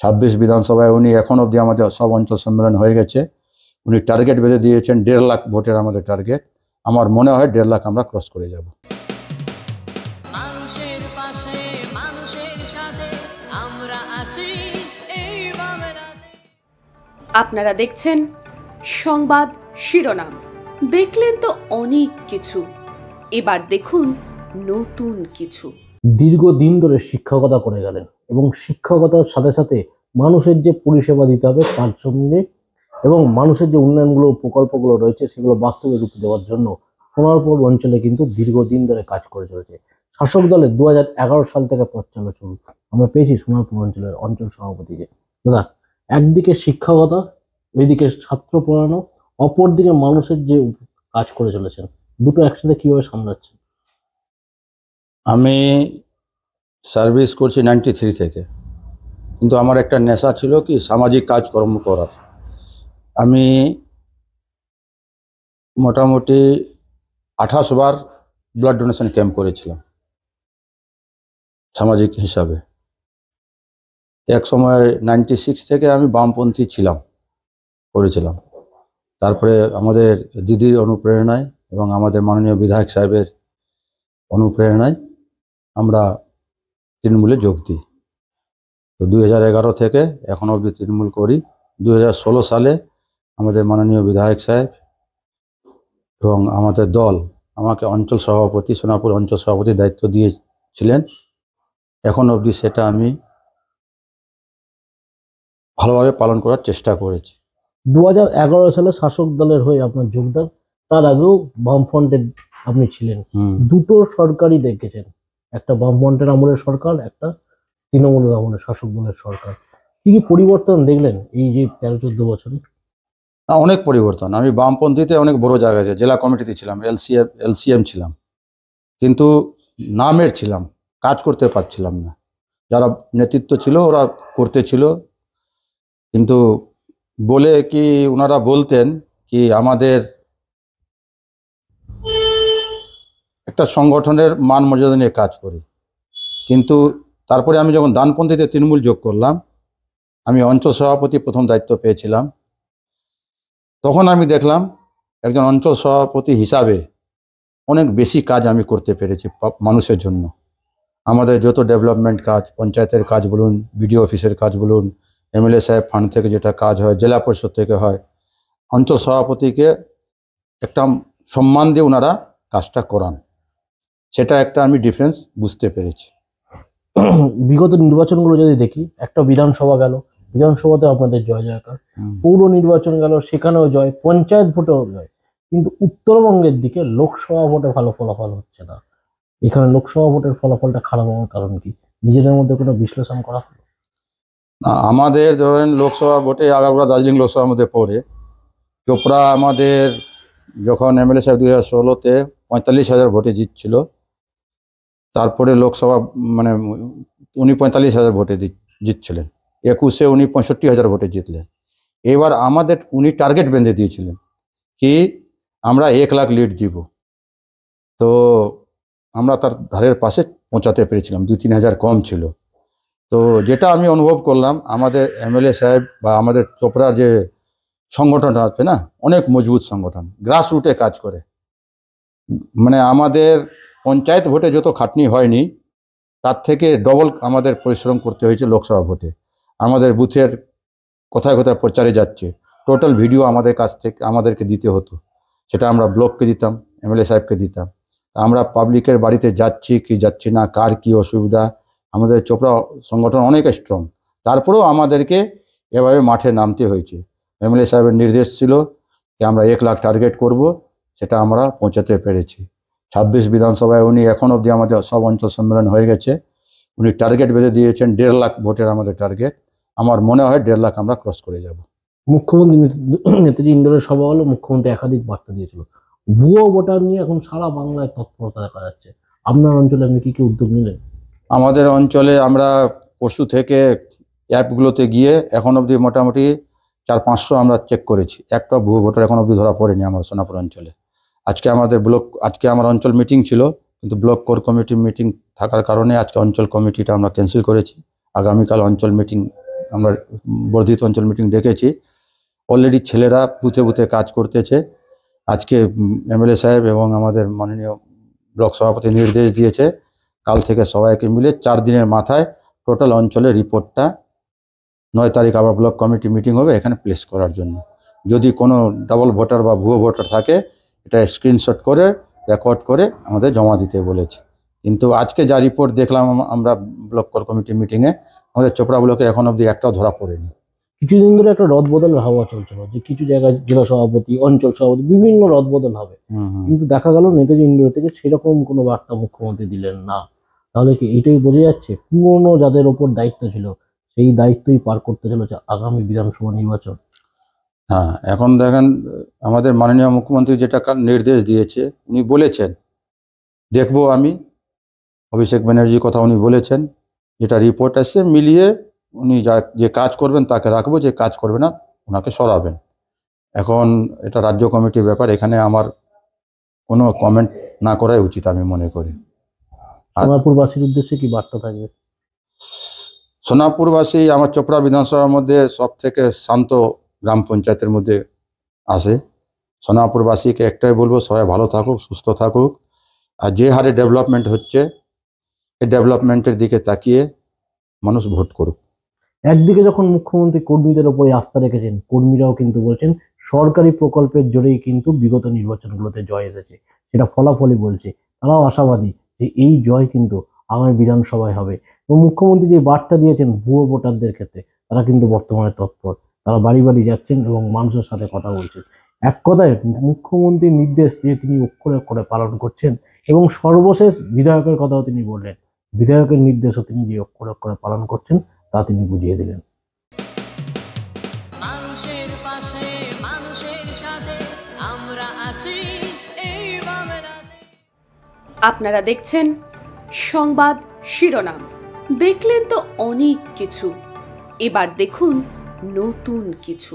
26 বিধানসভায় উনি এখন অবধি আমাদের সব অঞ্চল সম্মেলন হয়ে গেছে। উনি টার্গেট বেঁধে দিয়েছেন 1.5 লাখ ভোটের আমাদের টার্গেট। আমার মনে হয় 1.5 লাখ আমরা ক্রস করে যাব। আপনারা দেখছেন সংবাদ শিরোনাম। দেখলেন তো অনেক কিছু, এবার দেখুন নতুন কিছু। দীর্ঘদিন ধরে শিক্ষকতা করে গেলেন এবং শিক্ষকতার সাথে সাথে মানুষের যে পরিষেবা দিতে হবে তার সঙ্গে এবং মানুষের যে উন্নয়নগুলো প্রকল্পগুলো রয়েছে সেগুলো বাস্তবে রূপ দেওয়ার জন্য সোনারপুর অঞ্চলে কিন্তু দীর্ঘদিন ধরে কাজ করে চলেছে। শাসক দলের 2011 সাল থেকে পথ চলা শুরু। আমরা পেয়েছি সোনারপুর অঞ্চলের অঞ্চল সভাপতিকে। দাদা, একদিকে শিক্ষকতা, ওইদিকে ছাত্র পড়ানো, অপরদিকে মানুষের যে কাজ করে চলেছেন, দুটো একসাথে কিভাবে সামলাচ্ছেন? আমি সার্ভিস করছি 93 থেকে, কিন্তু আমার একটা নেশা ছিল কি সামাজিক কাজকর্ম করার। আমি মোটামুটি 28 বার ব্লাড ডোনেশন ক্যাম্প করেছিলাম সামাজিক হিসাবে। এক সময় 96 থেকে আমি বামপন্থী করেছিলাম। তারপরে আমাদের দিদির অনুপ্রেরণায় এবং আমাদের মাননীয় বিধায়ক সাহেবের অনুপ্রেরণায় আমরা তৃণমূলে যোগ দিই। তো 2011 থেকে এখন অবধি তৃণমূল করি। 2016 সালে আমাদের মাননীয় বিধায়ক সাহেব এবং আমাদের দল আমাকে অঞ্চল সভাপতি, সোনারপুর অঞ্চল সভাপতির দায়িত্ব দিয়েছিলেন। এখন অবধি সেটা আমি ভালোভাবে পালন করার চেষ্টা করেছি। 2011 সালে শাসক দলের হয়ে আপনার যোগদান, তার আগেও বামফ্রন্টের আপনি ছিলেন। দুটো সরকারই দেখেছেন, একটা বামফ্রন্টের আমলের সরকার, একটা তৃণমূলের আমলের শাসক দলের সরকার। কি কি পরিবর্তন দেখলেন এই যে 13-14 বছরে? অনেক পরিবর্তন। আমি বামপন্থীতে অনেক বড় জায়গায় আছে, জেলা কমিটিতে ছিলাম, এলসিএম ছিলাম, কিন্তু নামের ছিলাম, কাজ করতে পারছিলাম না। যারা নেতৃত্ব ছিল ওরা করতে ছিল, কিন্তু বলে কি ওনারা বলতেন কি আমাদের একটা সংগঠনের মান মর্যাদা নিয়ে কাজ করি। কিন্তু তারপরে আমি যখন ডানপন্থীতে তৃণমূল যোগ করলাম, আমি অঞ্চল সভাপতি প্রথম দায়িত্ব পেয়েছিলাম, তখন আমি দেখলাম একজন অঞ্চল সভাপতি হিসাবে অনেক বেশি কাজ আমি করতে পেরেছি মানুষের জন্য। আমাদের যত ডেভেলপমেন্ট কাজ, পঞ্চায়েতের কাজ বলুন, বিডিও অফিসের কাজ বলুন, এমএলএ সাহেব ফান্ড থেকে যেটা কাজ হয়, জেলা পরিষদ থেকে হয়, অঞ্চল সভাপতিকে একটা সম্মান দিয়ে ওনারা কাজটা করান। সেটা একটা আমি ডিফারেন্স বুঝতে পেরেছি। বিগত নির্বাচনগুলো যদি দেখি, একটা বিধানসভা গেল, বিধানসভাতে আপনাদের জয় জয়কার, পৌর নির্বাচন গেল, সেখানেও জয়, পঞ্চায়েত ভোটেও জয়, কিন্তু উত্তরবঙ্গের দিকে লোকসভা ভোটে ভালো ফলাফল হচ্ছে না। এখানে লোকসভা ভোটের ফলাফলটা খারাপ হওয়ার কারণ কি? নিজেদের মধ্যে কোনো বিশ্লেষণ করা হলো? আমাদের ধরেন লোকসভা ভোটে আগাগোড়া দার্জিলিং লোকসভার মধ্যে পড়ে। চোপড়া আমাদের যখন এমএলএ সাহেব 2016-তে 45,000 ভোটে জিতছিল, তারপরে লোকসভা মানে উনি 45,000 ভোটে জিতছিলেন। 21-এ উনি 65,000 ভোটে জিতলেন। এবার আমাদের উনি টার্গেট বেঁধে দিয়েছিলেন কি আমরা 1 লাখ লিড দিব। তো আমরা তার ধারের পাশে পৌঁছাতে পেরেছিলাম, 2-3 হাজার কম ছিল। তো যেটা আমি অনুভব করলাম, আমাদের এমএলএ সাহেব বা আমাদের চোপড়ার যে সংগঠনটা আছে না, অনেক মজবুত সংগঠন, গ্রাসরুটে কাজ করে। মানে আমাদের পঞ্চায়েত ভোটে যত খাটনি হয়নি, তার থেকে ডবল আমাদের পরিশ্রম করতে হয়েছে লোকসভা ভোটে। আমাদের বুথের কোথায় কোথায় প্রচারে যাচ্ছে, টোটাল ভিডিও আমাদের কাছ থেকে আমাদেরকে দিতে হতো। সেটা আমরা ব্লককে দিতাম, এমএলএ সাহেবকে দিতাম। আমরা পাবলিকের বাড়িতে যাচ্ছি কি যাচ্ছি না, কার কি অসুবিধা, আমাদের চোপড়া সংগঠন অনেক স্ট্রং। তারপরেও আমাদেরকে এভাবে মাঠে নামতে হয়েছে। এমএলএ সাহেবের নির্দেশ ছিল যে আমরা 1 লাখ টার্গেট করব, সেটা আমরা পৌঁছাতে পেরেছি। 26 বিধানসভায় উনি এখন অবধি আমাদের সব অঞ্চল সম্মেলন হয়ে গেছে। উনি টার্গেট বেঁধে দিয়েছেন 1.5 লাখ ভোটের আমাদের টার্গেট। আমার মনে হয় 1.5 লাখ আমরা ক্রস করে যাব। মুখ্যমন্ত্রী নেতাজি ইন্ডোরের সভা হলো, মুখ্যমন্ত্রী একাধিক বার্তা দিয়েছিল। ভুয়ো ভোটার নিয়ে এখন সারা বাংলায় তৎপরতা দেখা যাচ্ছে। আপনার অঞ্চলে আপনি কি কি উদ্যোগ নিলেন? আমাদের অঞ্চলে আমরা পরশু থেকে অ্যাপগুলোতে গিয়ে এখন অবধি মোটামুটি 400-500 আমরা চেক করেছি। একটা ভুয়ো ভোটার এখন অবধি ধরা পড়েনি আমার সোনাপুর অঞ্চলে। আজকে আমার অঞ্চল মিটিং ছিল, কিন্তু ব্লক কোর কমিটি মিটিং থাকার কারণে আজকে অঞ্চল কমিটিটা আমরা ক্যান্সেল করেছি। আগামীকাল অঞ্চল মিটিং আমরা বর্ধিত অঞ্চল মিটিং ডেকেছি। অলরেডি ছেলেরা বুথে বুথে কাজ করতেছে। আজকে এমএলএ সাহেব এবং আমাদের মাননীয় ব্লক সভাপতি নির্দেশ দিয়েছে কাল থেকে সবাইকে মিলে 4 দিনের মাথায় টোটাল অঞ্চলের রিপোর্টটা 9 তারিখ আবার ব্লক কমিটি মিটিং হবে এখানে প্লেস করার জন্য। যদি কোনো ডাবল ভোটার বা ভুয়ো ভোটার থাকে এটা স্ক্রিনশট করে রেকর্ড করে আমাদের জমা দিতে বলেছে। কিন্তু আজকে যা রিপোর্ট দেখলাম আমরা ব্লক কোর কমিটি মিটিংয়ে, আমাদের চোপড়া ব্লকে এখন অবধি একটাও ধরা পড়েনি। কিছুদিন ধরে একটা রদবদলের হাওয়া চলছিল, যে কিছু জায়গায় জেলা সভাপতি, অঞ্চল সভাপতি, বিভিন্ন রদবদল হবে, কিন্তু দেখা গেল নেতাজি ইন্ডোর থেকে সেরকম কোনো বার্তা মুখ্যমন্ত্রী দিলেন না। তাহলে কি এটাই বোঝা যাচ্ছে পুরনো যাদের ওপর দায়িত্ব ছিল সেই দায়িত্বই পার করতে চলেছে আগামী বিধানসভা নির্বাচন? হ্যাঁ, এখন দেখেন আমাদের মাননীয় মুখ্যমন্ত্রী যেটা নির্দেশ দিয়েছে, উনি বলেছেন দেখবো আমি, অভিষেক ব্যানার্জির কথা উনি বলেছেন, যেটা রিপোর্ট আসছে মিলিয়ে উনি যে কাজ করবেন তাকে রাখবো, যে কাজ করবে না ওনাকে সরাবেন। এখন এটা রাজ্য কমিটির ব্যাপার, এখানে আমার কোনো কমেন্ট না করাই উচিত আমি মনে করি। সোনারপুরবাসীর উদ্দেশ্যে কি বার্তা থাকবে? সোনারপুরবাসী আমার চোপড়া বিধানসভার মধ্যে সব থেকে শান্ত গ্রাম পঞ্চায়েতের মধ্যে আসে। সোনারপুরবাসীকে একটাই বলবো, সবাই ভালো থাকুক, সুস্থ থাকুক, আর যে হারে ডেভেলপমেন্ট হচ্ছে এই ডেভেলপমেন্টের দিকে তাকিয়ে মানুষ ভোট করুক। একদিকে যখন মুখ্যমন্ত্রী কর্মীদের ওপরে আস্থা রেখেছেন, কর্মীরাও কিন্তু বলছেন সরকারি প্রকল্পের জোরেই কিন্তু বিগত নির্বাচনগুলোতে জয় এসেছে, সেটা ফলাফলই বলছে। তারাও আশাবাদী যে এই জয় কিন্তু আগামী বিধানসভায় হবে। এবং মুখ্যমন্ত্রী যে বার্তা দিয়েছেন ভুয়ো ভোটারদের ক্ষেত্রে, তারা কিন্তু বর্তমানে তৎপর, তারা বাড়ি বাড়ি যাচ্ছেন এবং মানুষের সাথে কথা বলছেন। এক কথায় মুখ্যমন্ত্রীর নির্দেশ যে তিনি অক্ষরে অক্ষরে পালন করছেন, এবং সর্বশেষ বিধায়কের কথাও তিনি বললেন, বিধায়কের নির্দেশও তিনি যে অক্ষরে অক্ষরে পালন করছেন তা তিনি বুঝিয়ে দিলেন। মানুষের পাশে, মানুষের সাথে আমরা আছি এই বাংলাতে। আপনারা দেখছেন সংবাদ শিরোনাম। দেখলেন তো অনেক কিছু, এবার দেখুন নতুন কিছু।